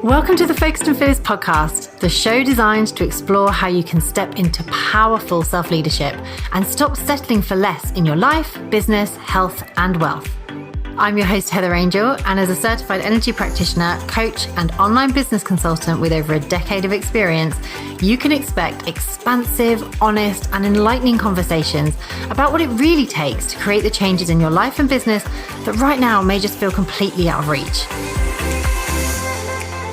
Welcome to the Focused and Fearless podcast, the show designed to explore how you can step into powerful self-leadership and stop settling for less in your life, business, health, and wealth. I'm your host, Heather Angel, and as a certified energy practitioner, coach, and online business consultant with over a decade of experience, you can expect expansive, honest, and enlightening conversations about what it really takes to create the changes in your life and business that right now may just feel completely out of reach.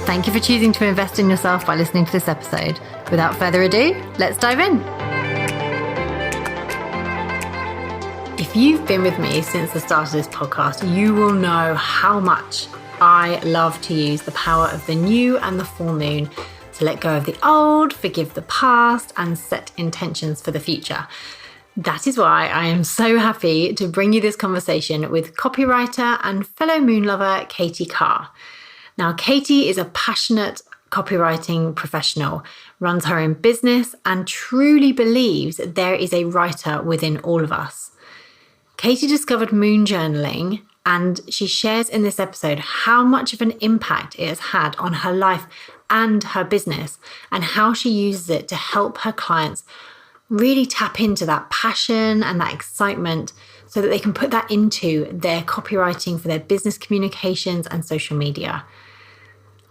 Thank you for choosing to invest in yourself by listening to this episode. Without further ado, let's dive in. If you've been with me since the start of this podcast, you will know how much I love to use the power of the new and the full moon to let go of the old, forgive the past, and set intentions for the future. That is why I am so happy to bring you this conversation with copywriter and fellow moon lover, Katie Carr. Now, Katie is a passionate copywriting professional, runs her own business, and truly believes there is a writer within all of us. Katie discovered moon journaling, and she shares in this episode how much of an impact it has had on her life and her business, and how she uses it to help her clients really tap into that passion and that excitement so that they can put that into their copywriting for their business communications and social media.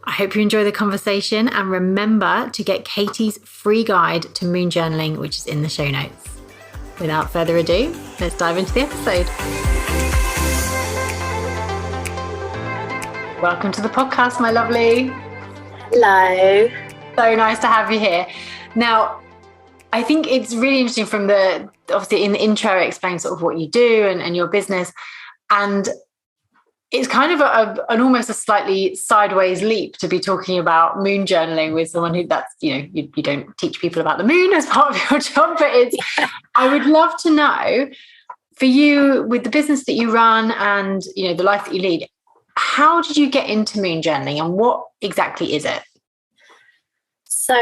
I hope you enjoy the conversation, and remember to get Katie's free guide to moon journaling, which is in the show notes. Without further ado, let's dive into the episode. Welcome to the podcast, my lovely. Hello. So nice to have you here. Now, I think it's really interesting from obviously in the intro, it explains sort of what you do and your business. And it's kind of an almost a slightly sideways leap to be talking about moon journaling with someone who you don't teach people about the moon as part of your job, but I would love to know, for you, with the business that you run and, the life that you lead, how did you get into moon journaling and what exactly is it? So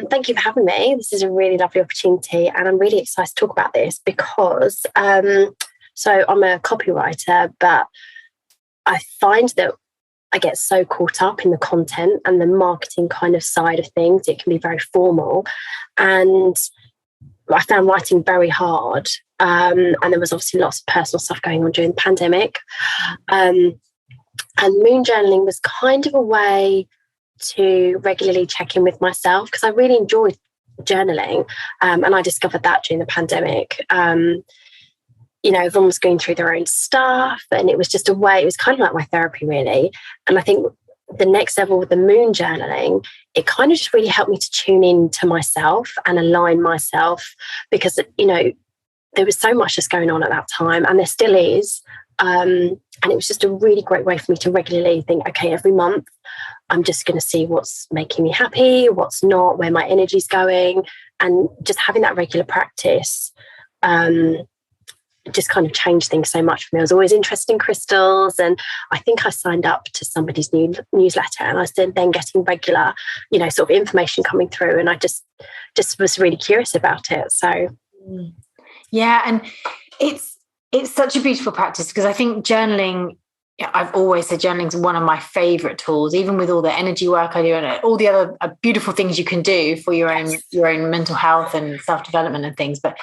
thank you for having me. This is a really lovely opportunity, and I'm really excited to talk about this because so I'm a copywriter, but I find that I get so caught up in the content and the marketing kind of side of things. It can be very formal, and I found writing very hard. And there was obviously lots of personal stuff going on during the pandemic. And moon journaling was kind of a way to regularly check in with myself because I really enjoyed journaling. And I discovered that during the pandemic. Everyone was going through their own stuff, and it was just a way, it was kind of like my therapy, really. And I think the next level with the moon journaling, it kind of just really helped me to tune in to myself and align myself because, there was so much that's going on at that time, and there still is. And it was just a really great way for me to regularly think, okay, every month, I'm just going to see what's making me happy, what's not, where my energy's going, and just having that regular practice just kind of changed things so much for me. I was always interested in crystals, and I think I signed up to somebody's new newsletter, and I was then getting regular, sort of information coming through, and I just was really curious about it. So, yeah, and it's such a beautiful practice because I think journaling. I've always said journaling is one of my favorite tools, even with all the energy work I do and all the other beautiful things you can do for your own mental health and self-development and things. But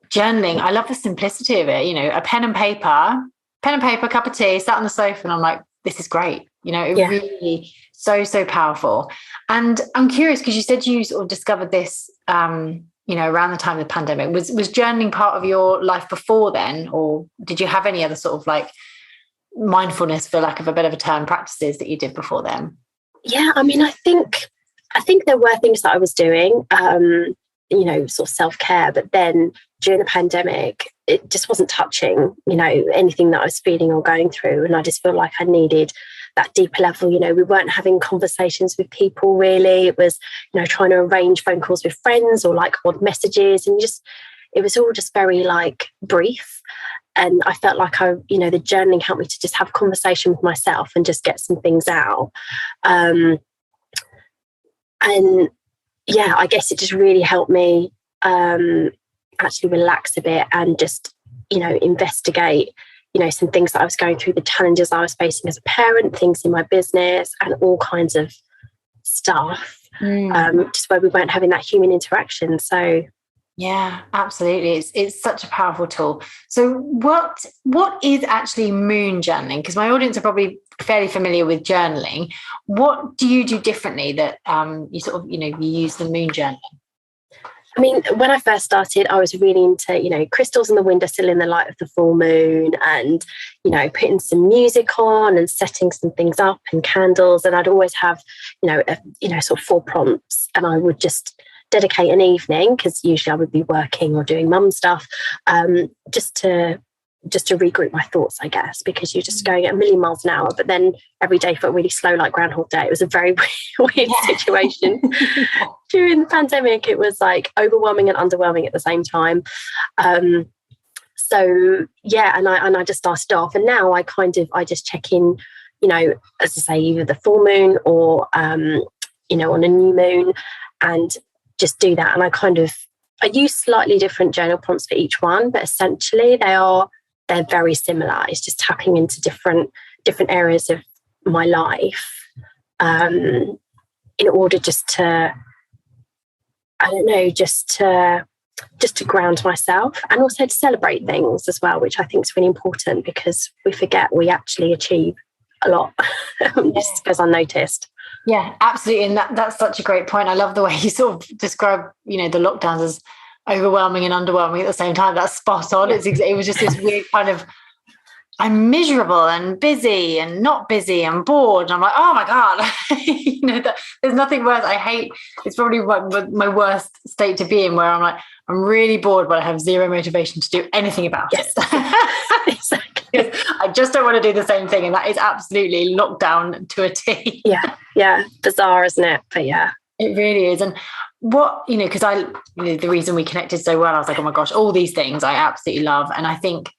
journaling, I love the simplicity of it. A pen and paper, cup of tea, sat on the sofa, and I'm like, this is great. Really so powerful. And I'm curious because you said you sort of discovered this, around the time of the pandemic. Was journaling part of your life before then, or did you have any other sort of like mindfulness, for lack of a better term, practices that you did before then? Yeah, I mean, I think there were things that I was doing, sort of self-care, but then during the pandemic, it just wasn't touching, anything that I was feeling or going through. And I just feel like I needed that deeper level. We weren't having conversations with people really. It was, trying to arrange phone calls with friends or like odd messages, and it was all just very like brief. And I felt like the journaling helped me to just have a conversation with myself and just get some things out. And yeah, I guess it just really helped me actually relax a bit and just, investigate some things that I was going through, the challenges I was facing as a parent, things in my business, and all kinds of stuff, just where we weren't having that human interaction. So yeah, absolutely. It's such a powerful tool. So what is actually moon journaling? Because my audience are probably fairly familiar with journaling. What do you do differently that you sort of, you use the moon journaling? I mean, when I first started, I was really into, crystals in the windowsill in the light of the full moon, and, putting some music on and setting some things up and candles. And I'd always have, sort of 4 prompts, and I would just dedicate an evening, because usually I would be working or doing mum stuff, just to regroup my thoughts, I guess, because you're just going at a million miles an hour. But then every day felt really slow, like Groundhog Day. It was a very weird situation. During the pandemic, it was like overwhelming and underwhelming at the same time. So yeah, and I just started off, and now I just check in, as I say, either the full moon or on a new moon, and just do that. And I use slightly different journal prompts for each one, but essentially they're very similar. It's just tapping into different areas of my life, in order just to, I don't know, just to ground myself, and also to celebrate things as well, which I think is really important, because we forget we actually achieve a lot. Just goes unnoticed. Yeah, absolutely. And that's such a great point. I love the way you sort of describe, the lockdowns as overwhelming and underwhelming at the same time. That's spot on. It was just this weird kind of, I'm miserable and busy and not busy and bored. And I'm like, oh my God, there's nothing worse. I hate, it's probably my worst state to be in, where I'm like, I'm really bored, but I have zero motivation to do anything about it. Exactly. I just don't want to do the same thing. And that is absolutely lockdown to a T. Yeah. Bizarre, isn't it? But yeah. It really is. And what, because the reason we connected so well, I was like, oh my gosh, all these things I absolutely love. And I think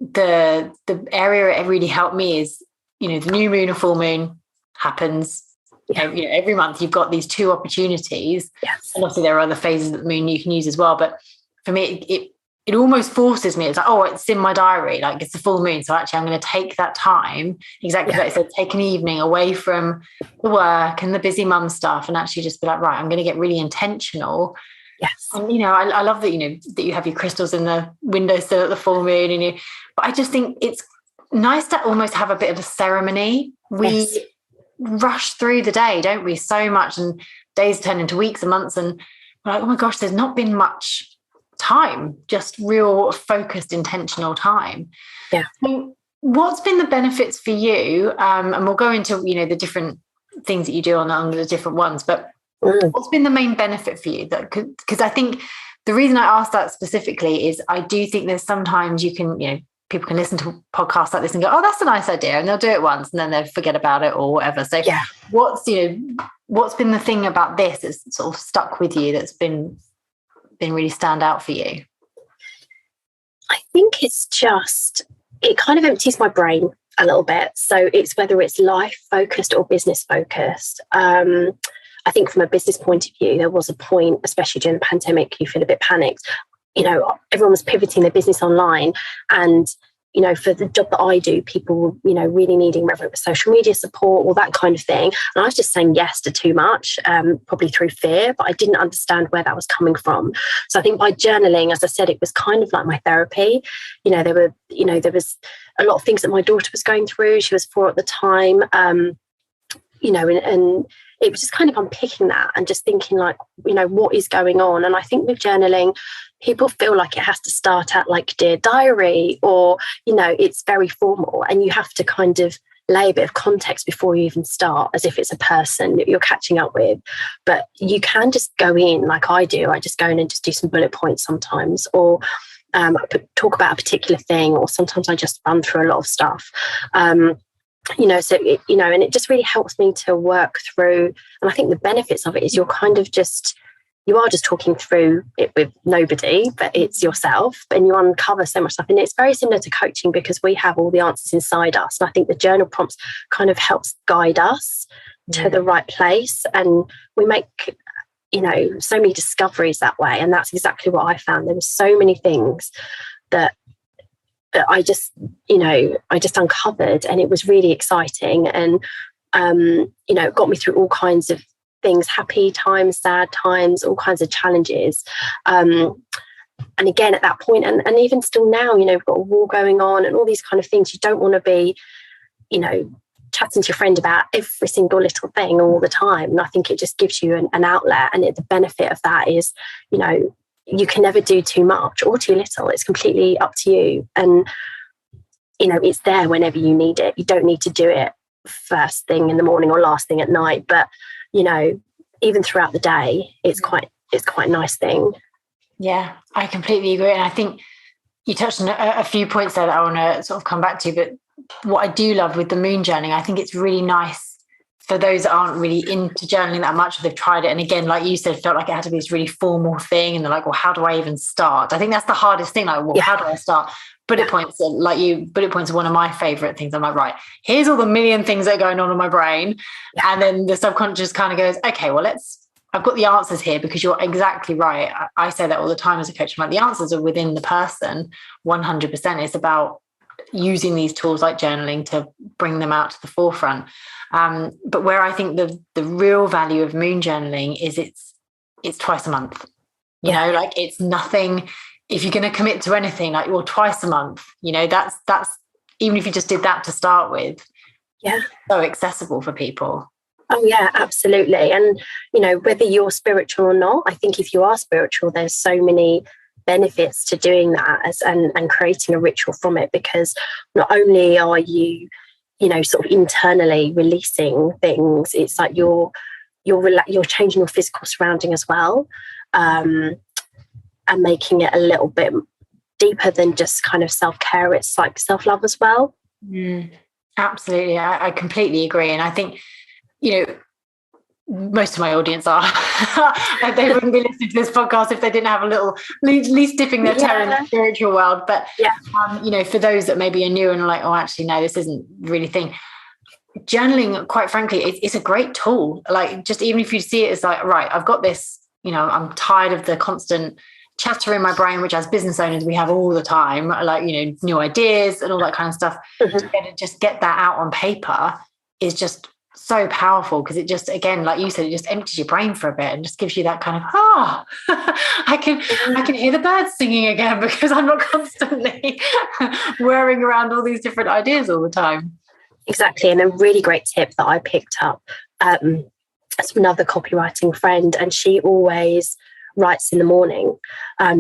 the area it really helped me is, the new moon and full moon happens. Every month you've got these 2 opportunities. Yes. And obviously there are other phases of the moon you can use as well. But for me, it almost forces me. It's like, oh, it's in my diary. Like, it's the full moon. So actually I'm going to take that time, exactly like I said, take an evening away from the work and the busy mum stuff, and actually just be like, right, I'm going to get really intentional. Yes. And, I love that, that you have your crystals in the windowsill at the full moon. But I just think it's nice to almost have a bit of a ceremony. We rush through the day, don't we, so much, and days turn into weeks and months, and we're like, oh my gosh, there's not been much time, just real focused, intentional time. Yeah. So what's been the benefits for you? And we'll go into, the different things that you do on the different ones, but what's been the main benefit for you? Because I think the reason I asked that specifically is I do think there's sometimes you can, people can listen to podcasts like this and go, oh, that's a nice idea. And they'll do it once and then they'll forget about it or whatever. So what's been the thing about this that's sort of stuck with you, that's been really stand out for you? I think it's just, it kind of empties my brain a little bit. So it's whether it's life focused or business focused. I think from a business point of view, there was a point, especially during the pandemic, you feel a bit panicked. Everyone was pivoting their business online, and for the job that I do, people were, really needing whether it was social media support or that kind of thing. And I was just saying yes to too much, probably through fear, but I didn't understand where that was coming from. So I think by journaling, as I said, it was kind of like my therapy. There was a lot of things that my daughter was going through. She was 4 at the time, and it was just kind of unpicking that and just thinking like, what is going on? And I think with journaling, people feel like it has to start out like Dear Diary, or, it's very formal, and you have to kind of lay a bit of context before you even start, as if it's a person that you're catching up with. But you can just go in like I do. I just go in and just do some bullet points sometimes, or talk about a particular thing, or sometimes I just run through a lot of stuff. So and it just really helps me to work through. And I think the benefits of it is you are just talking through it with nobody, but it's yourself, and you uncover so much stuff. And it's very similar to coaching, because we have all the answers inside us. And I think the journal prompts kind of helps guide us to the right place. And we make, so many discoveries that way. And that's exactly what I found. There were so many things that I just uncovered, and it was really exciting, and it got me through all kinds of things, happy times, sad times, all kinds of challenges. And again, at that point, and even still now, we've got a war going on and all these kind of things. You don't want to be, chatting to your friend about every single little thing all the time. And I think it just gives you an outlet. And the benefit of that is, you can never do too much or too little. It's completely up to you. And, it's there whenever you need it. You don't need to do it first thing in the morning or last thing at night. But, even throughout the day, it's quite a nice thing. Yeah, I completely agree. And I think you touched on a few points there that I want to sort of come back to. But what I do love with the moon journaling, I think it's really nice for those that aren't really into journaling that much, or they've tried it. And again, like you said, felt like it had to be this really formal thing. And they're like, well, how do I even start? I think that's the hardest thing. Like, well, how do I start? Bullet points are one of my favorite things. I'm like, right, here's all the million things that are going on in my brain. Yeah. And then the subconscious kind of goes, okay, well, I've got the answers here, because you're exactly right. I say that all the time as a coach. I'm like, the answers are within the person, 100%. It's about using these tools like journaling to bring them out to the forefront. But where I think the real value of moon journaling is it's twice a month. You know, like it's nothing. If you're going to commit to anything, like twice a month, that's even if you just did that to start with, so accessible for people. Oh, yeah, absolutely. And, whether you're spiritual or not, I think if you are spiritual, there's so many benefits to doing that and creating a ritual from it, because not only are you, sort of internally releasing things, it's like you're changing your physical surrounding as well, and making it a little bit deeper than just kind of self-care. It's like self-love as well. Absolutely. I completely agree. And I think, most of my audience are they wouldn't be listening to this podcast if they didn't have a little, at least dipping their toe in the spiritual world. But for those that maybe are new and are like, oh, actually no, this isn't really a thing, journaling, quite frankly, it's a great tool. Like, just even if you see it as like, right, I've got this, I'm tired of the constant chatter in my brain, which as business owners we have all the time, like, new ideas and all that kind of stuff. To just get that out on paper is just so powerful, because it just, again, like you said, it just empties your brain for a bit and just gives you that kind of, I can hear the birds singing again, because I'm not constantly whirring around all these different ideas all the time. Exactly. And a really great tip that I picked up from another copywriting friend, and she always writes in the morning,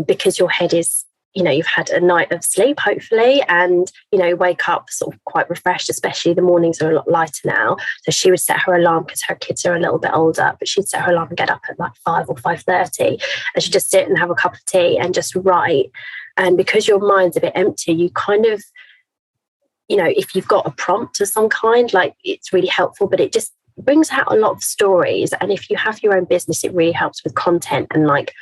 because your head is, you've had a night of sleep, hopefully, and, wake up sort of quite refreshed, especially the mornings are a lot lighter now. So she would set her alarm, because her kids are a little bit older, but she'd set her alarm and get up at like 5 or 5:30, and she'd just sit and have a cup of tea and just write. And because your mind's a bit empty, you kind of, if you've got a prompt of some kind, like, it's really helpful, but it just brings out a lot of stories. And if you have your own business, it really helps with content and like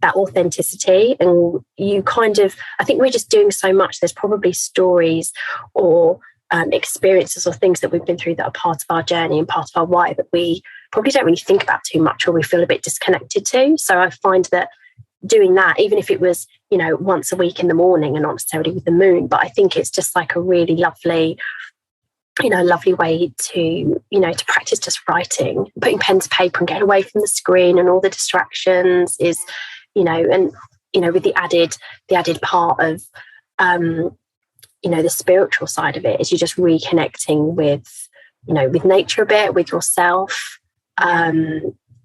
that authenticity. And you kind of, I think we're just doing so much. There's probably stories or experiences or things that we've been through that are part of our journey and part of our why that we probably don't really think about too much, or we feel a bit disconnected to. So I find that doing that, even if it was, once a week in the morning and not necessarily with the moon, but I think it's just like a really lovely, lovely way to, to practice just writing, putting pen to paper and getting away from the screen and all the distractions is, and, with the added part of, the spiritual side of it is you're just reconnecting with, with nature a bit, with yourself.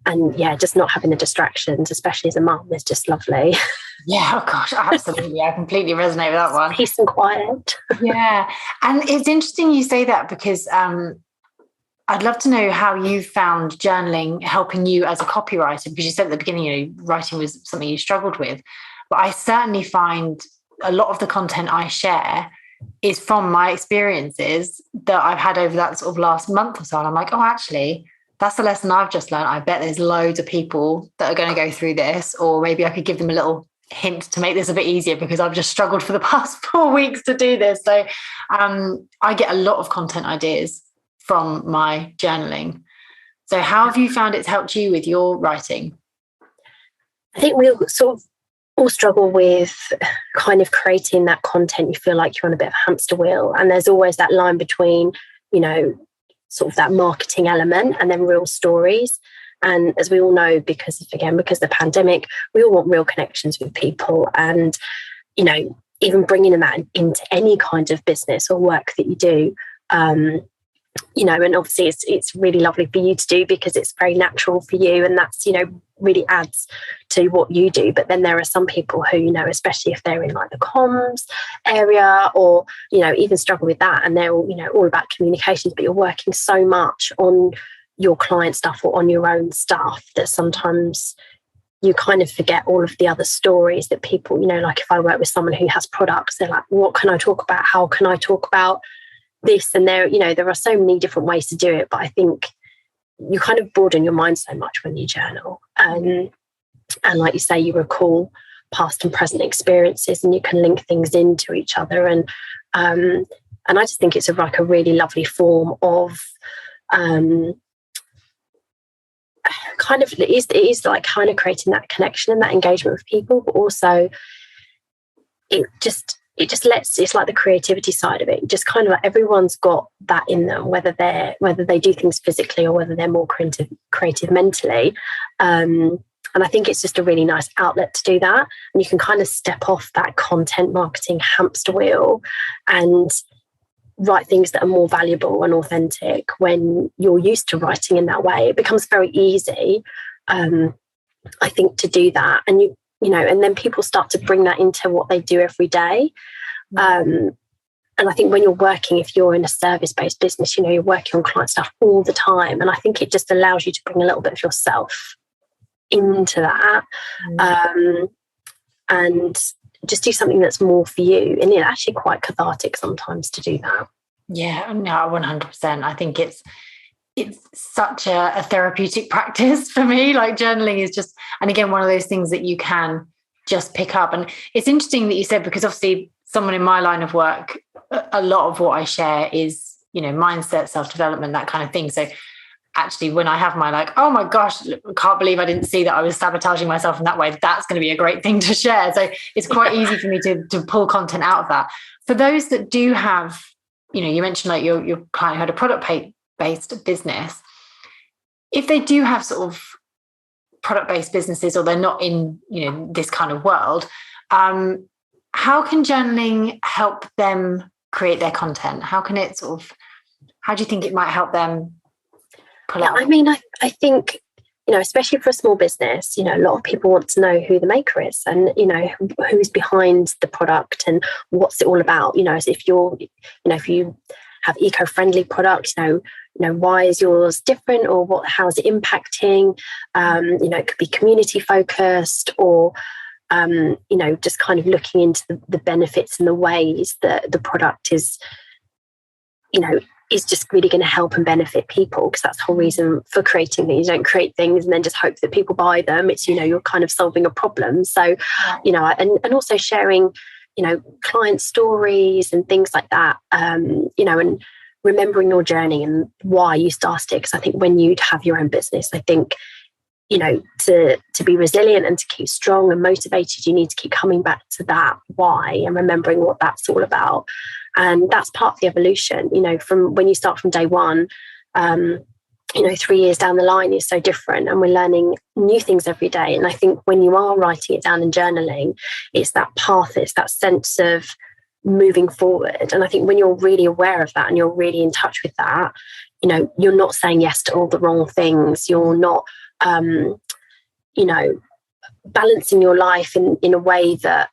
And just not having the distractions, especially as a mum, is just lovely. Yeah, oh gosh, absolutely. I completely resonate with that one. Peace and quiet. Yeah. And it's interesting you say that, because I'd love to know how you found journaling helping you as a copywriter, because you said at the beginning, writing was something you struggled with. But I certainly find a lot of the content I share is from my experiences that I've had over that sort of last month or so. And I'm like, oh, actually, that's the lesson I've just learned. I bet there's loads of people that are going to go through this, or maybe I could give them a little hint to make this a bit easier, because I've just struggled for the past 4 weeks to do this. So I get a lot of content ideas from my journaling. So how have you found it's helped you with your writing? I think we sort of all struggle with kind of creating that content. You feel like you're on a bit of a hamster wheel, and there's always that line between, you know, sort of that marketing element and then real stories. And as we all know, because of the pandemic, we all want real connections with people. And, you know, even bringing that into any kind of business or work that you do, you know, and obviously it's really lovely for you to do because it's very natural for you, and that's, you know, really adds to what you do. But then there are some people who, you know, especially if they're in like the comms area, or, you know, even struggle with that, and they're all, you know, all about communications, but you're working so much on your client stuff or on your own stuff that sometimes you kind of forget all of the other stories that people, you know, like if I work with someone who has products, they're like, what can I talk about? How can I talk about this? And there, you know, there are so many different ways to do it, but I think you kind of broaden your mind so much when you journal. And like you say, you recall past and present experiences, and you can link things into each other. And I just think it's like a really lovely form of kind of, it is like kind of creating that connection and that engagement with people, but also it just lets, it's like the creativity side of it. Just kind of like everyone's got that in them, whether they do things physically or whether they're more creative mentally. And I think it's just a really nice outlet to do that. And you can kind of step off that content marketing hamster wheel and write things that are more valuable and authentic. When you're used to writing in that way, it becomes very easy, I think, to do that. And you know, and then people start to bring that into what they do every day. And I think when you're working, if you're in a service-based business, you know, you're working on client stuff all the time. And I think it just allows you to bring a little bit of yourself into that. And just do something that's more for you. And it's actually quite cathartic sometimes to do that. Yeah, no, 100%. I think it's such a therapeutic practice for me. Like journaling is just, and again, one of those things that you can just pick up. And it's interesting that you said, because obviously someone in my line of work, a lot of what I share is, you know, mindset, self-development, that kind of thing. So actually, when I have my like, oh my gosh, I can't believe I didn't see that I was sabotaging myself in that way, that's going to be a great thing to share. So it's quite easy for me to pull content out of that. For those that do have, you know, you mentioned like your client had a product-based business. If they do have sort of product-based businesses, or they're not in, you know, this kind of world, how can journaling help them create their content? How can it sort of, how do you think it might help them? I mean, I think, you know, especially for a small business, you know, a lot of people want to know who the maker is, and, you know, who's behind the product and what's it all about. You know, as if you're, you know, if you have eco-friendly products, you know, why is yours different, or how is it impacting? You know, it could be community focused, or you know, just kind of looking into the benefits and the ways that the product is, you know, is just really going to help and benefit people, because that's the whole reason for creating things. You don't create things and then just hope that people buy them. It's, you know, you're kind of solving a problem. So, you know, and also sharing, you know, client stories and things like that, you know, and remembering your journey and why you started it. Because I think when you have your own business, I think, you know, to be resilient and to keep strong and motivated, you need to keep coming back to that why and remembering what that's all about. And that's part of the evolution, you know, from when you start from day one, you know, 3 years down the line is so different, and we're learning new things every day. And I think when you are writing it down and journaling, it's that path, it's that sense of moving forward. And I think when you're really aware of that and you're really in touch with that, you know, you're not saying yes to all the wrong things. You're not, you know, balancing your life in a way that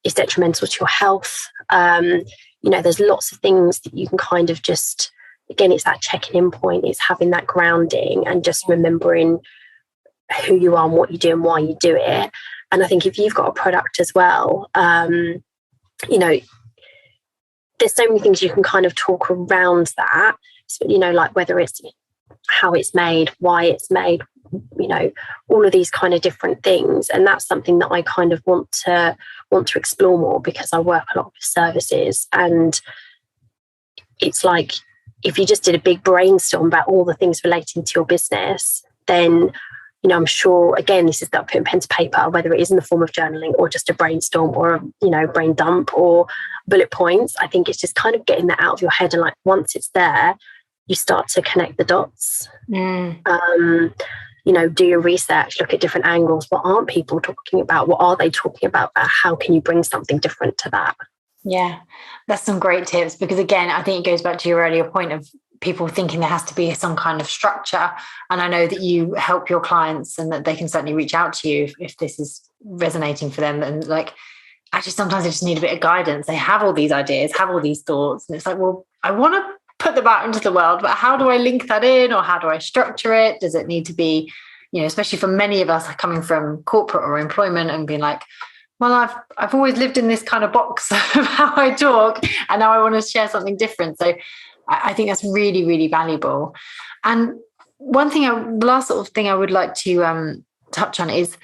is detrimental to your health. You know, there's lots of things that you can kind of just, again, it's that checking in point. It's having that grounding and just remembering who you are and what you do and why you do it. And I think if you've got a product as well, you know, there's so many things you can kind of talk around that. So, you know, like whether it's how it's made, why it's made, you know, all of these kind of different things. And that's something that I kind of want to explore more, because I work a lot with services, and it's like, if you just did a big brainstorm about all the things relating to your business, then, I'm sure, again, this is that putting pen to paper, whether it is in the form of journaling or just a brainstorm or, brain dump or bullet points. I think it's just kind of getting that out of your head. And like, once it's there, you start to connect the dots. Do your research, look at different angles. What aren't people talking about? What are they talking about? How can you bring something different to that? Yeah, that's some great tips, because again, I think it goes back to your earlier point of people thinking there has to be some kind of structure. And I know that you help your clients and that they can certainly reach out to you if this is resonating for them. And like, actually, sometimes they just need a bit of guidance. They have all these ideas, have all these thoughts. And it's like, well, I want to put them out into the world, but how do I link that in, or how do I structure it? Does it need to be, especially for many of us coming from corporate or employment and being like, well, I've always lived in this kind of box of how I talk, and now I want to share something different. So I think that's really, really valuable. And the last sort of thing I would like to touch on is,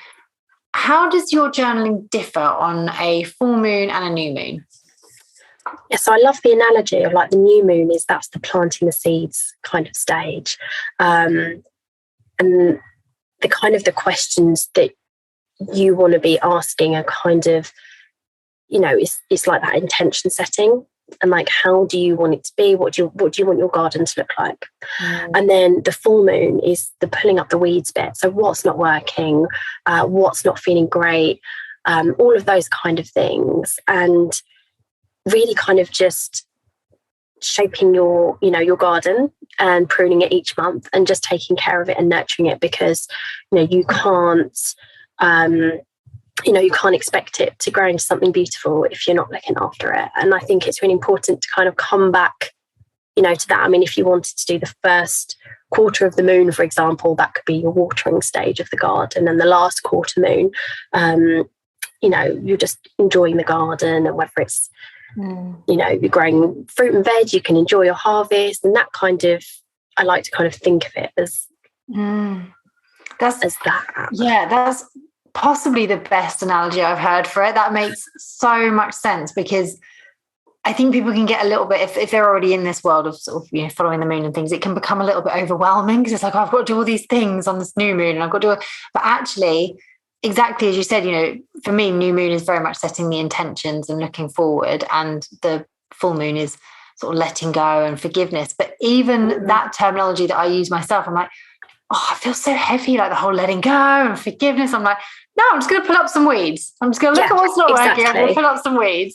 how does your journaling differ on a full moon and a new moon? Yeah, so I love the analogy of like the new moon that's the planting the seeds kind of stage. And the kind of the questions that you want to be asking are kind of, it's like that intention setting, and like, how do you want it to be? What do you want your garden to look like? And then the full moon is the pulling up the weeds bit. So what's not working, what's not feeling great, all of those kind of things, and really kind of just shaping your garden and pruning it each month and just taking care of it and nurturing it, because you can't you can't expect it to grow into something beautiful if you're not looking after it. And I think it's really important to kind of come back to that. I mean, if you wanted to do the first quarter of the moon, for example, that could be your watering stage of the garden, and the last quarter moon, you're just enjoying the garden, and whether it's you're growing fruit and veg, you can enjoy your harvest, and that kind of, I like to kind of think of it as that. Yeah, that's possibly the best analogy I've heard for it. That makes so much sense, because I think people can get a little bit, if they're already in this world of sort of, following the moon and things, it can become a little bit overwhelming, because it's like, oh, I've got to do all these things on this new moon, and I've got to do it. But actually, exactly as you said, for me, new moon is very much setting the intentions and looking forward, and the full moon is sort of letting go and forgiveness. But even that terminology that I use myself, I'm like, oh, I feel so heavy, like the whole letting go and forgiveness. I'm like, no, I'm just going to pull up some weeds. I'm just going to look at what's not working. I'm going to pull up some weeds.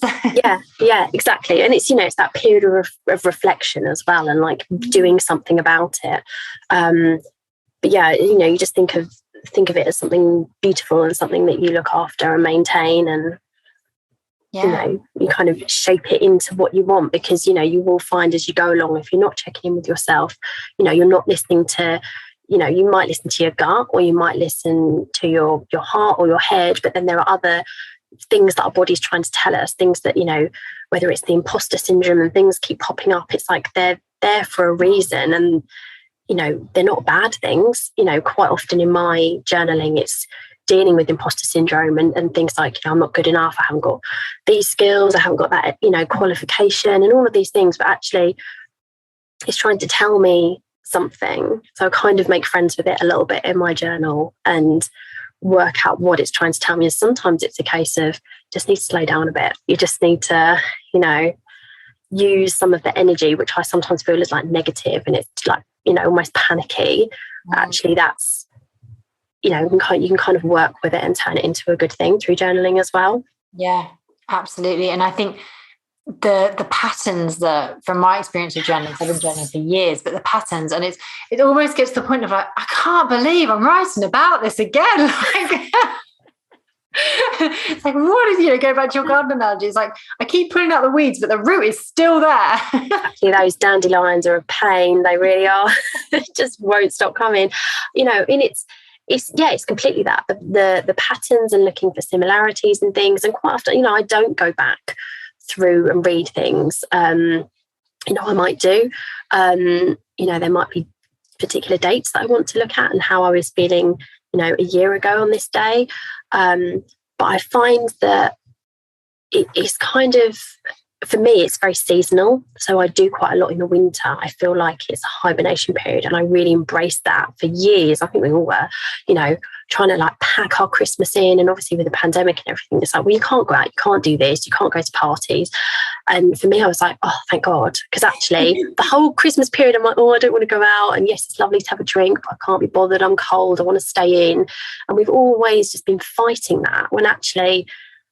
yeah, exactly. And it's, it's that period of reflection as well, and like doing something about it. But yeah, you just think of it as something beautiful and something that you look after and maintain, and you kind of shape it into what you want, because you will find as you go along, if you're not checking in with yourself, you're not listening to, you might listen to your gut, or you might listen to your heart or your head, but then there are other things that our body's trying to tell us, things that, whether it's the imposter syndrome and things keep popping up, it's like they're there for a reason, and they're not bad things. Quite often in my journaling, it's dealing with imposter syndrome and things like, I'm not good enough, I haven't got these skills, I haven't got that, qualification, and all of these things. But actually, it's trying to tell me something. So I kind of make friends with it a little bit in my journal and work out what it's trying to tell me. And sometimes it's a case of just need to slow down a bit. You just need to, use some of the energy, which I sometimes feel is like negative, and it's like, almost panicky. Actually, that's, you can kind of work with it and turn it into a good thing through journaling as well. Yeah, absolutely. And I think the patterns that, from my experience with journaling, I've been journaling for years, but the patterns, and it almost gets to the point of like, I can't believe I'm writing about this again. It's like, what is, go back to your garden analogy. It's like, I keep pulling out the weeds, but the root is still there. Actually, those dandelions are a pain. They really are. It just won't stop coming. And it's completely that. The patterns and looking for similarities and things. And quite often, I don't go back through and read things. I might do. There might be particular dates that I want to look at and how I was feeling, a year ago on this day. But I find that it's kind of, for me, it's very seasonal. So I do quite a lot in the winter. I feel like it's a hibernation period, and I really embraced that for years. I think we all were, trying to like pack our Christmas in. And obviously with the pandemic and everything, it's like, well, you can't go out, you can't do this, you can't go to parties. And for me, I was like, oh, thank God. Because actually the whole Christmas period, I'm like, oh, I don't want to go out. And yes, it's lovely to have a drink, but I can't be bothered. I'm cold. I want to stay in. And we've always just been fighting that, when actually,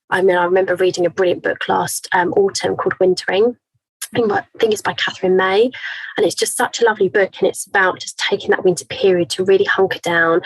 I remember reading a brilliant book last autumn called Wintering. I think it's by Catherine May, and it's just such a lovely book, and it's about just taking that winter period to really hunker down,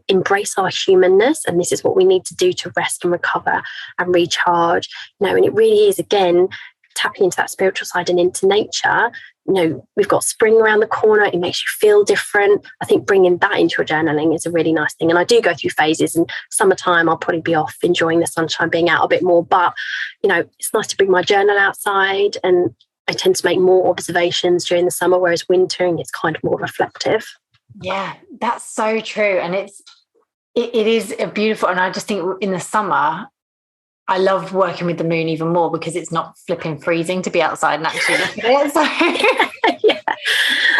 embrace our humanness, and this is what we need to do to rest and recover and recharge, and it really is, again, tapping into that spiritual side and into nature. We've got spring around the corner. It makes you feel different. I think bringing that into your journaling is a really nice thing. And I do go through phases. And summertime, I'll probably be off enjoying the sunshine, being out a bit more. But, it's nice to bring my journal outside. And I tend to make more observations during the summer, whereas wintering, it's kind of more reflective. Yeah, that's so true. And it is a beautiful, and I just think in the summer, I love working with the moon even more, because it's not flipping freezing to be outside and actually look at it. So yeah.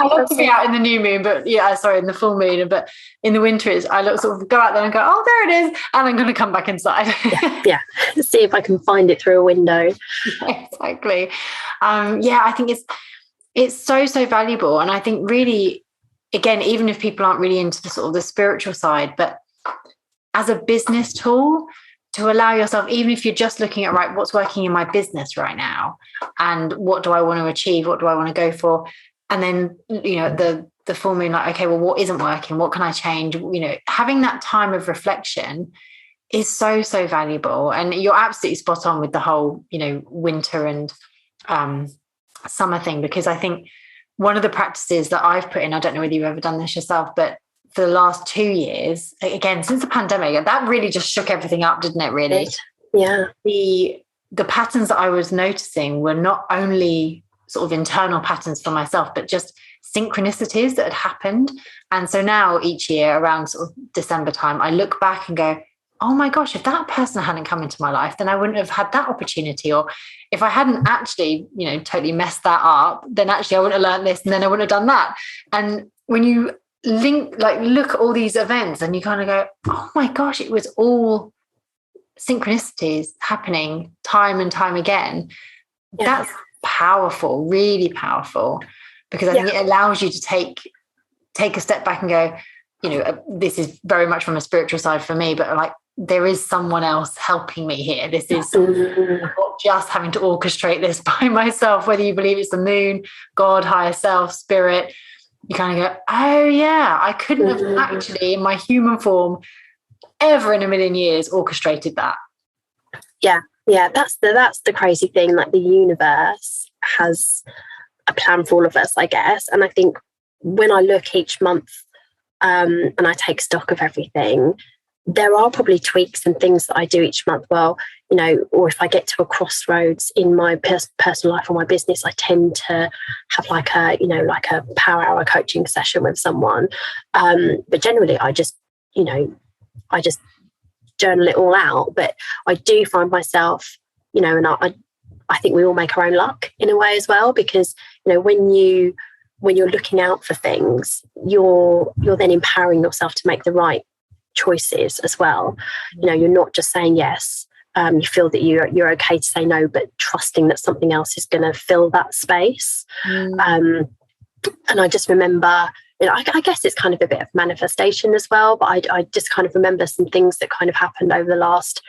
I love to be out in the new moon, but in the full moon. But in the winter, I sort of go out there and go, oh, there it is. And I'm going to come back inside. yeah. See if I can find it through a window. Yeah, exactly. I think it's so, so valuable. And I think really, again, even if people aren't really into the sort of the spiritual side, but as a business tool, to allow yourself, even if you're just looking at, right, what's working in my business right now, and what do I want to achieve? What do I want to go for? And then, the full moon, like, okay, well, what isn't working? What can I change? Having that time of reflection is so, so valuable. And you're absolutely spot on with the whole, winter and summer thing, because I think one of the practices that I've put in, I don't know whether you've ever done this yourself, but for the last 2 years, again, since the pandemic, that really just shook everything up, didn't it, really? Yeah. The patterns that I was noticing were not only sort of internal patterns for myself, but just synchronicities that had happened. And so now each year around sort of December time, I look back and go, oh my gosh, if that person hadn't come into my life, then I wouldn't have had that opportunity. Or if I hadn't actually, totally messed that up, then actually I wouldn't have learned this, and then I wouldn't have done that. And when you look at all these events, and you kind of go, oh my gosh, it was all synchronicities happening time and time again. Yeah. That's powerful, really powerful, because I think it allows you to take a step back and go, this is very much from a spiritual side for me, but like, there is someone else helping me here. This is not just having to orchestrate this by myself, whether you believe it's the moon, God, higher self, spirit. You kind of go, oh yeah, I couldn't have actually, in my human form, ever in a million years orchestrated that. Yeah, that's the crazy thing. Like, the universe has a plan for all of us, I guess. And I think when I look each month and I take stock of everything, there are probably tweaks and things that I do each month. Well, or if I get to a crossroads in my personal life or my business, I tend to have like a power hour coaching session with someone. But generally, I just journal it all out. But I do find myself, and I think we all make our own luck in a way as well, because when you're looking out for things, you're then empowering yourself to make the right choices as well. You're not just saying yes. You feel that you're okay to say no, but trusting that something else is going to fill that space. And I just remember, I guess it's kind of a bit of manifestation as well, but I just kind of remember some things that kind of happened over the last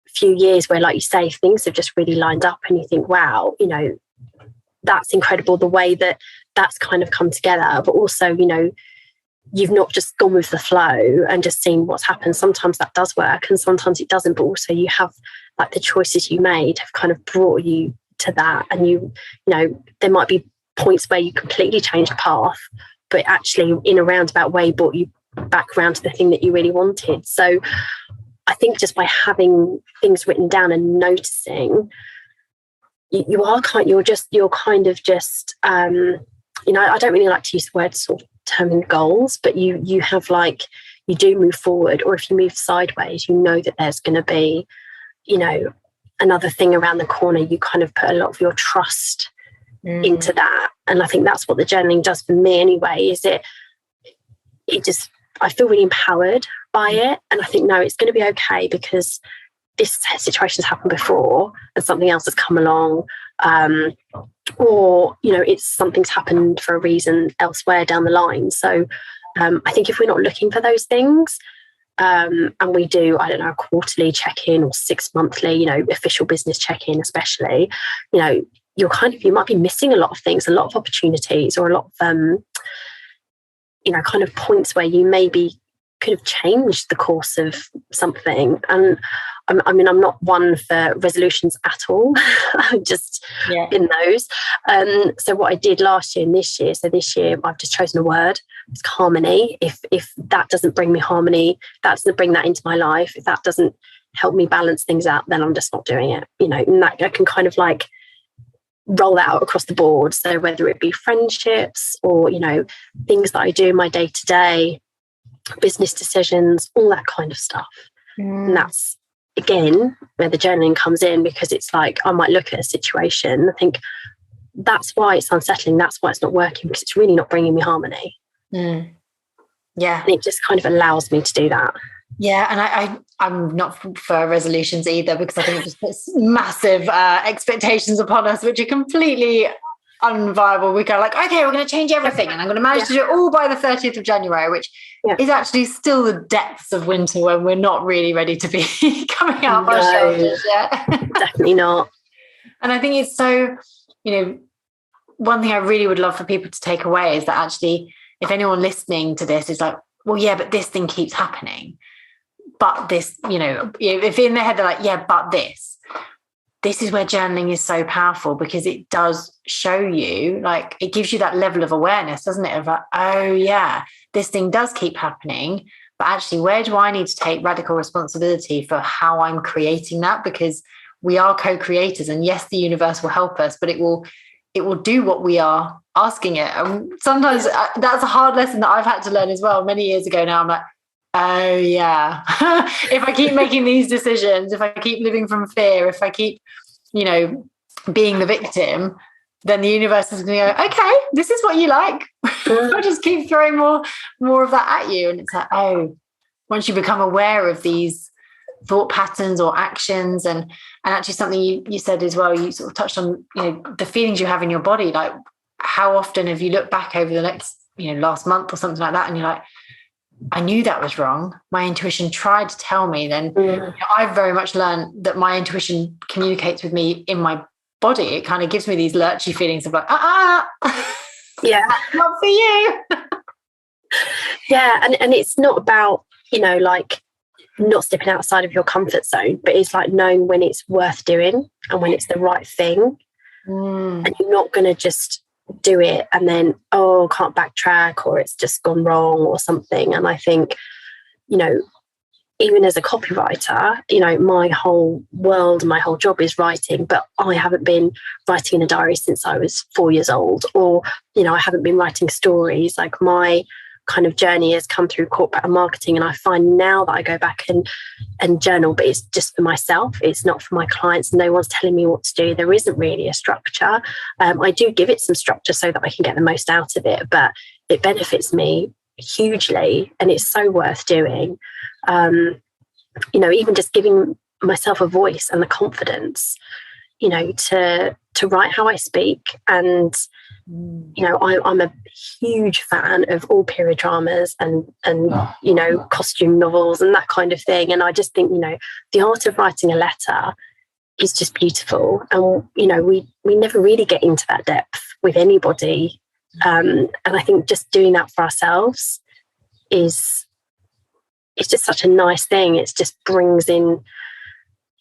few years where, like you say, things have just really lined up, and you think, wow, that's incredible, the way that that's kind of come together. But also, you've not just gone with the flow and just seen what's happened. Sometimes that does work and sometimes it doesn't, but also you have, like, the choices you made have kind of brought you to that. And there might be points where you completely changed path, but actually in a roundabout way brought you back around to the thing that you really wanted. So I think just by having things written down and noticing, you're kind of just I don't really like to use the word sort of determine goals, but you have, like, you do move forward, or if you move sideways, that there's going to be, another thing around the corner. You kind of put a lot of your trust into that. And I think that's what the journaling does for me anyway, is it just, I feel really empowered by it. And I think, no, it's going to be okay, because this situation's happened before and something else has come along. Or, you know, it's something's happened for a reason elsewhere down the line. So I think if we're not looking for those things, and we do, I don't know, a quarterly check-in or 6 monthly, you know, official business check-in especially, you know, you might be missing a lot of things, a lot of opportunities, or a lot of, you know, kind of points where you maybe could have changed the course of something. And I mean, I'm not one for resolutions at all. I'm just in those. So what I did last year and this year, so this year I've just chosen a word. It's harmony. If that doesn't bring me harmony, that doesn't bring that into my life, if that doesn't help me balance things out, then I'm just not doing it. You know, and that I can kind of like roll that out across the board. So whether it be friendships or, you know, things that I do in my day to day, business decisions, all that kind of stuff. And that's, again, where the journaling comes in, because it's like I might look at a situation and think, that's why it's unsettling, that's why it's not working, because it's really not bringing me harmony. Yeah. And it just kind of allows me to do that. Yeah, and I'm not for resolutions either, because I think it just puts massive expectations upon us, which are completely unviable. We go like, okay, we're going to change everything, and I'm going to manage to do it all by the 30th of January, which is actually still the depths of winter when we're not really ready to be coming out of our shoulders yet. Definitely not. And I think it's so, you know, one thing I really would love for people to take away is that actually, if anyone listening to this is like, well, yeah, but this thing keeps happening. But this, you know, if in their head they're like, yeah, but this is where journaling is so powerful, because it does show you, like, it gives you that level of awareness, doesn't it? Of like, oh yeah, this thing does keep happening, but actually, where do I need to take radical responsibility for how I'm creating that? Because we are co-creators, and yes, the universe will help us, but it will do what we are asking it. And sometimes that's a hard lesson that I've had to learn as well. Many years ago now, I'm like, oh yeah, if I keep making these decisions, if I keep living from fear, if I keep, you know, being the victim, then the universe is going to go, okay, this is what you like. I'll just keep throwing more of that at you. And it's like, oh, once you become aware of these thought patterns or actions, and actually something you said as well, you sort of touched on, you know, the feelings you have in your body. Like, how often have you looked back over the next, you know, last month or something like that, and you're like, I knew that was wrong. My intuition tried to tell me. Then you know, I've very much learned that my intuition communicates with me in my body. It kind of gives me these lurchy feelings of like, yeah, not for you. Yeah, and it's not about, you know, like not stepping outside of your comfort zone, but it's like knowing when it's worth doing and when it's the right thing. And you're not going to just do it and then, can't backtrack, or it's just gone wrong or something. And I think, you know, even as a copywriter, you know, my whole world, my whole job is writing, but I haven't been writing in a diary since I was 4 years old, or, you know, I haven't been writing stories. Like, my kind of journey has come through corporate and marketing, and I find now that I go back and journal, but it's just for myself, it's not for my clients. No one's telling me what to do. There isn't really a structure. I do give it some structure so that I can get the most out of it, but it benefits me hugely, and it's so worth doing. You know, even just giving myself a voice and the confidence, you know, to write how I speak. And you know, I'm a huge fan of all period dramas and you know, costume novels and that kind of thing. And I just think, you know, the art of writing a letter is just beautiful. And you know, we never really get into that depth with anybody. And I think just doing that for ourselves it's just such a nice thing. It just brings in,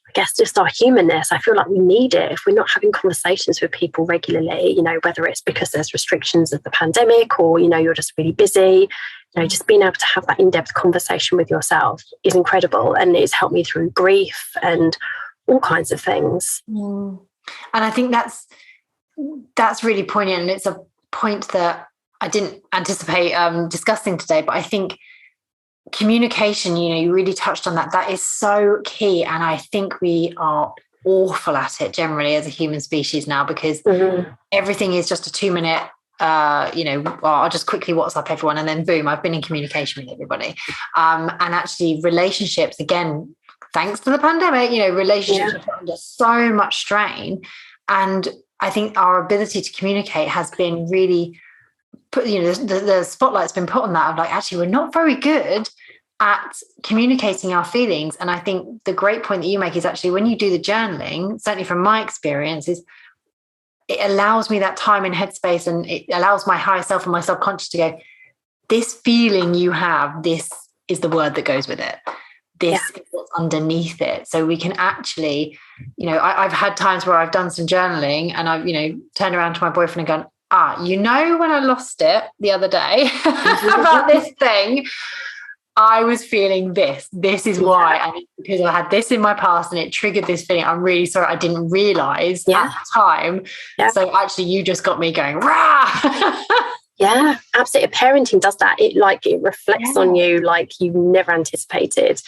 I guess, just our humanness. I feel like we need it. If we're not having conversations with people regularly, you know, whether it's because there's restrictions of the pandemic, or, you know, you're just really busy, you know, just being able to have that in-depth conversation with yourself is incredible. And it's helped me through grief and all kinds of things. And I think that's really poignant. And it's a point that I didn't anticipate discussing today, but I think communication, you know, you really touched on that. That is so key. And I think we are awful at it generally as a human species now, because everything is just a 2-minute, I'll just quickly WhatsApp everyone and then boom, I've been in communication with everybody. And actually relationships, again, thanks to the pandemic, relationships are under so much strain. And I think our ability to communicate has been really put, the spotlight's been put on that of like, actually, we're not very good at communicating our feelings. And I think the great point that you make is actually when you do the journaling, certainly from my experience, is it allows me that time and headspace, and it allows my higher self and my subconscious to go, this feeling you have, this is the word that goes with it. This is what's underneath it. So we can actually, I've had times where I've done some journaling and I've, turned around to my boyfriend and gone, when I lost it the other day about this thing, I was feeling this. This is why. And it's because I had this in my past and it triggered this feeling. I'm really sorry. I didn't realize at the time. Yeah. So actually you just got me going, rah! Yeah, absolutely. Parenting does that. It reflects on you like you never anticipated.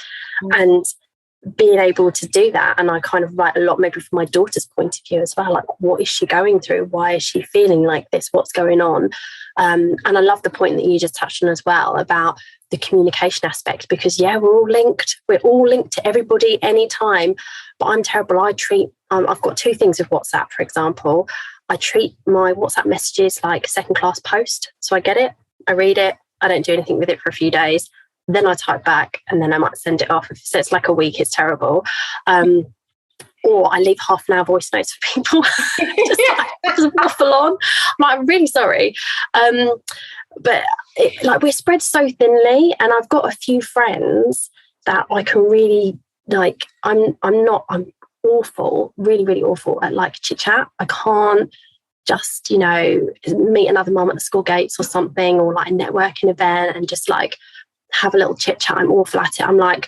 And being able to do that, and I kind of write a lot maybe from my daughter's point of view as well, like what is she going through? Why is she feeling like this? What's going on? And I love the point that you just touched on as well about the communication aspect, because we're all linked. We're all linked to everybody anytime. But I'm terrible. I've got 2 things with WhatsApp, for example. I treat my WhatsApp messages like a second-class post. So I get it, I read it, I don't do anything with it for a few days. Then I type back and then I might send it off. So it's like a week, it's terrible. Or I leave half an hour voice notes for people. just waffle on. I'm really sorry. But we're spread so thinly, and I've got a few friends that I can really I'm awful, really, really awful at chit chat. I can't just, meet another mum at the school gates or something, or a networking event and just have a little chit chat. I'm awful at it. I'm like,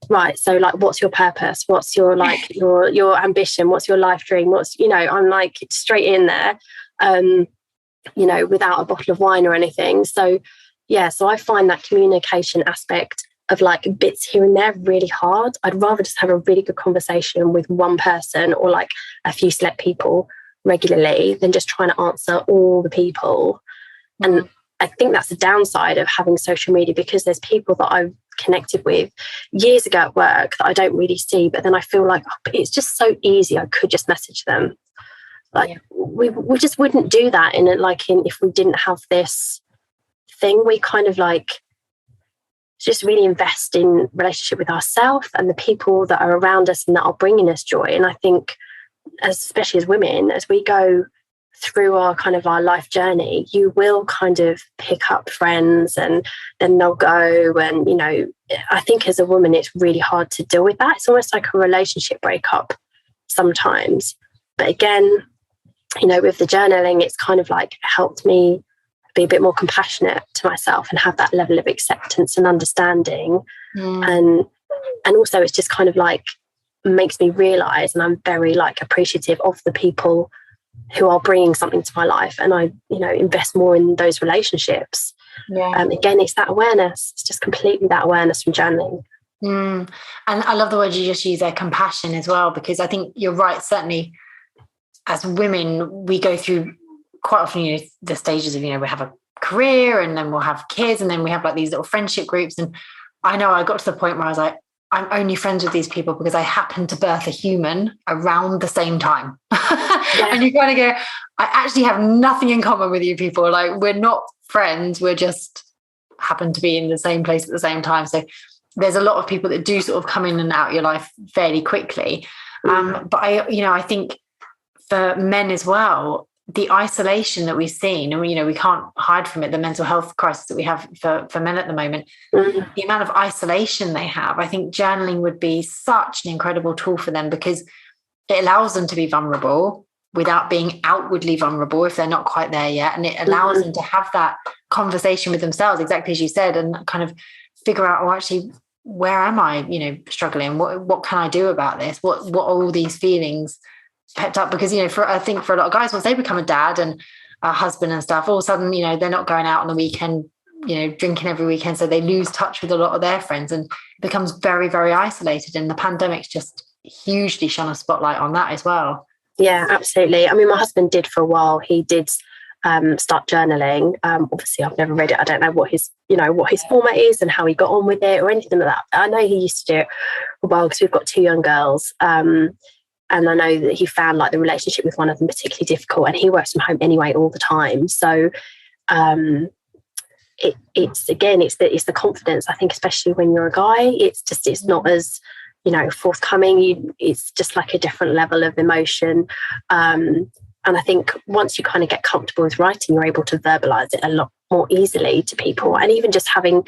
right, so what's your purpose? What's your your ambition? What's your life dream? I'm straight in there, without a bottle of wine or anything. So I find that communication aspect of bits here and there really hard. I'd rather just have a really good conversation with one person or a few select people regularly than just trying to answer all the people. And I think that's the downside of having social media, because there's people that I've connected with years ago at work that I don't really see, but then I feel it's just so easy. I could just message them. We just wouldn't do that if we didn't have this thing. We kind of just really invest in relationship with ourselves and the people that are around us and that are bringing us joy. And I think, especially as women, as we go through our life journey, you will kind of pick up friends and then they'll go. And, I think as a woman, it's really hard to deal with that. It's almost like a relationship breakup sometimes. But again, with the journaling, it's kind of helped me be a bit more compassionate to myself and have that level of acceptance and understanding. And also it's just kind of makes me realize, and I'm very appreciative of the people who are bringing something to my life, and I invest more in those relationships. Again, it's that awareness. It's just completely that awareness from journaling. And I love the word you just used there, compassion, as well, because I think you're right. Certainly as women, we go through quite often, the stages of, we have a career and then we'll have kids and then we have these little friendship groups. And I know I got to the point where I was I'm only friends with these people because I happen to birth a human around the same time. And you kind of go, I actually have nothing in common with you people. We're not friends. We're just happen to be in the same place at the same time. So there's a lot of people that do sort of come in and out your life fairly quickly. But I think for men as well, the isolation that we've seen, and we can't hide from it, the mental health crisis that we have for men at the moment, the amount of isolation they have, I think journaling would be such an incredible tool for them, because it allows them to be vulnerable without being outwardly vulnerable if they're not quite there yet. And it allows them to have that conversation with themselves, exactly as you said, and kind of figure out, actually, where am I, struggling? What can I do about this? What are all these feelings pepped up? Because I think for a lot of guys, once they become a dad and a husband and stuff, all of a sudden they're not going out on the weekend drinking every weekend, so they lose touch with a lot of their friends and it becomes very, very isolated. And the pandemic's just hugely shone a spotlight on that as well. Yeah, absolutely. I mean, my husband did for a while. He did start journaling. Obviously, I've never read it. I don't know what his format is and how he got on with it or anything like that. I know he used to do it for a while because we've got 2 young girls. And I know that he found like the relationship with one of them particularly difficult, and he works from home anyway all the time. So it's the confidence. I think especially when you're a guy, it's not as forthcoming. It's just like a different level of emotion. And I think once you kind of get comfortable with writing, you're able to verbalize it a lot more easily to people. And even just having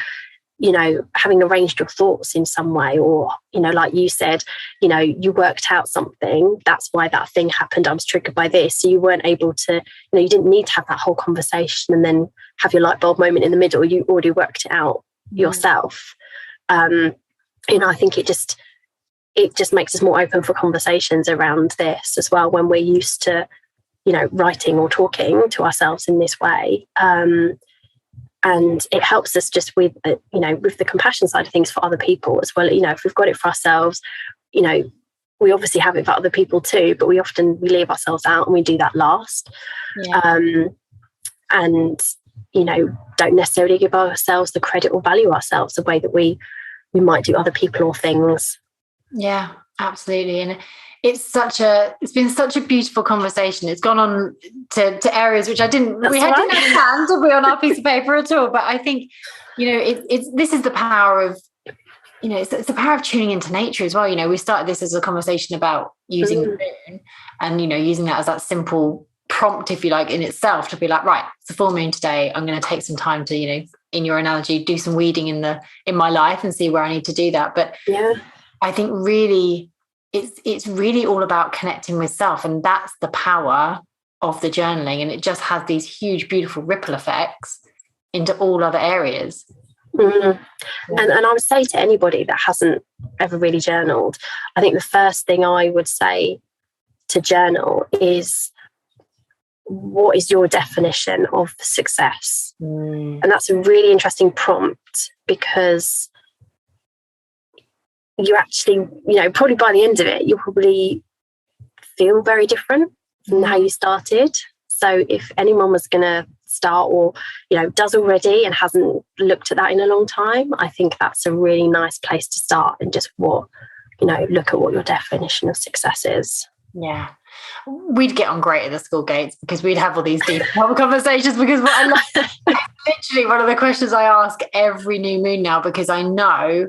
arranged your thoughts in some way, or, like you said, you worked out something, that's why that thing happened, I was triggered by this. So you weren't able to, you didn't need to have that whole conversation and then have your light bulb moment in the middle. You already worked it out yourself. I think it just makes us more open for conversations around this as well, when we're used to, writing or talking to ourselves in this way. And it helps us just with the compassion side of things for other people as well. If we've got it for ourselves, we obviously have it for other people too, but we leave ourselves out and we do that last. Yeah. And don't necessarily give ourselves the credit or value ourselves the way that we might do other people or things. Yeah, absolutely. And it's been such a beautiful conversation. It's gone on to areas which didn't have planned to be on our piece of paper at all. But I think, this is the power of, it's the power of tuning into nature as well. We started this as a conversation about using the moon and, using that as that simple prompt, if you like, in itself, to be like, right, it's a full moon today. I'm going to take some time to, in your analogy, do some weeding in my life and see where I need to do that. But yeah, I think really it's really all about connecting with self, and that's the power of the journaling, and it just has these huge, beautiful ripple effects into all other areas. Mm-hmm. And I would say to anybody that hasn't ever really journaled, I think the first thing I would say to journal is, what is your definition of success? And that's a really interesting prompt, because you actually, probably by the end of it, you'll probably feel very different from how you started. So if anyone was going to start, or, does already and hasn't looked at that in a long time, I think that's a really nice place to start, and just look at what your definition of success is. Yeah. We'd get on great at the school gates, because we'd have all these deep conversations, because what I love, literally one of the questions I ask every new moon now, because I know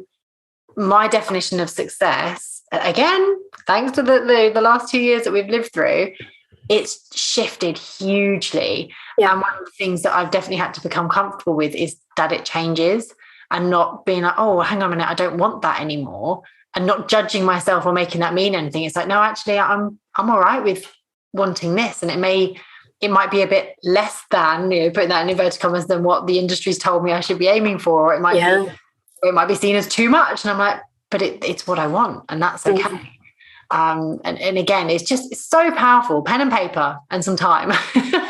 my definition of success, again, thanks to the last 2 years that we've lived through, it's shifted hugely. Yeah. And one of the things that I've definitely had to become comfortable with is that it changes, and not being like, oh, hang on a minute, I don't want that anymore, and not judging myself or making that mean anything. It's like, no, actually, I'm all right with wanting this, and it might be a bit less than, putting that in inverted commas, than what the industry's told me I should be aiming for, or it might be seen as too much, and I'm like, but it's what I want, and that's okay. And again, it's so powerful. Pen and paper and some time.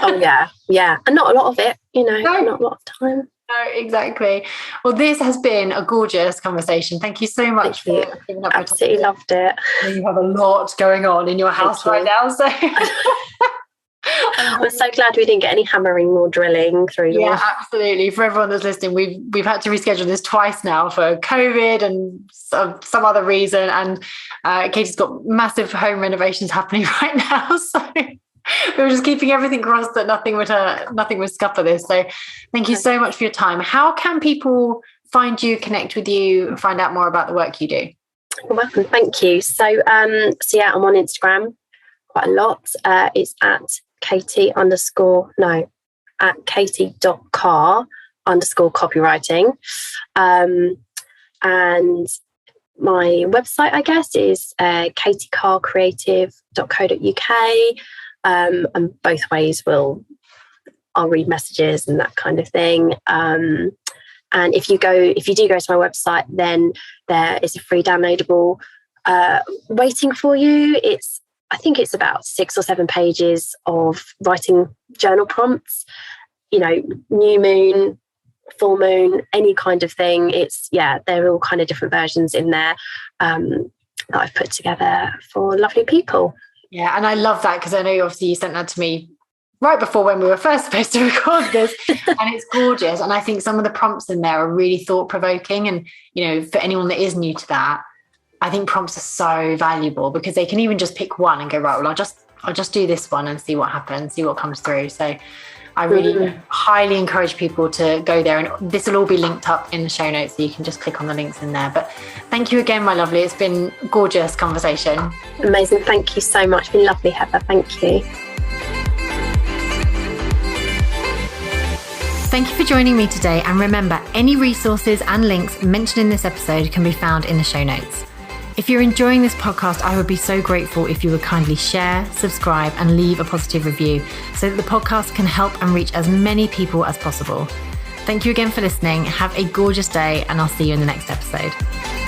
Oh yeah, and not a lot of it, not a lot of time. No, exactly. Well, this has been a gorgeous conversation. Thank you so much for giving up. Absolutely loved it. You have a lot going on in your house right now, so I'm so glad we didn't get any hammering or drilling through. Yeah, absolutely. For everyone that's listening, we've had to reschedule this twice now for COVID and some other reason. And Katie's got massive home renovations happening right now, so we were just keeping everything crossed that nothing would scupper this. So thank you so much for your time. How can people find you, connect with you, find out more about the work you do? You're welcome. Thank you. So yeah, I'm on Instagram quite a lot. It's at Katie.Carr_copywriting. And my website, I guess, is katiecarcreative.co.uk. And both ways I'll read messages and that kind of thing. And if you do go to my website, then there is a free downloadable waiting for you. I think it's about 6 or 7 pages of writing journal prompts, new moon, full moon, any kind of thing. They're all kind of different versions in there. that I've put together for lovely people. Yeah, and I love that, because I know obviously you sent that to me right before when we were first supposed to record this, and it's gorgeous. And I think some of the prompts in there are really thought-provoking, and for anyone that is new to that, I think prompts are so valuable, because they can even just pick one and go, right, well, I'll just do this one and see what happens, see what comes through. So I really highly encourage people to go there, and this will all be linked up in the show notes, so you can just click on the links in there. But thank you again, my lovely. It's been a gorgeous conversation. Amazing. Thank you so much. It's been lovely, Heather. Thank you. Thank you for joining me today. And remember, any resources and links mentioned in this episode can be found in the show notes. If you're enjoying this podcast, I would be so grateful if you would kindly share, subscribe, and leave a positive review so that the podcast can help and reach as many people as possible. Thank you again for listening. Have a gorgeous day, and I'll see you in the next episode.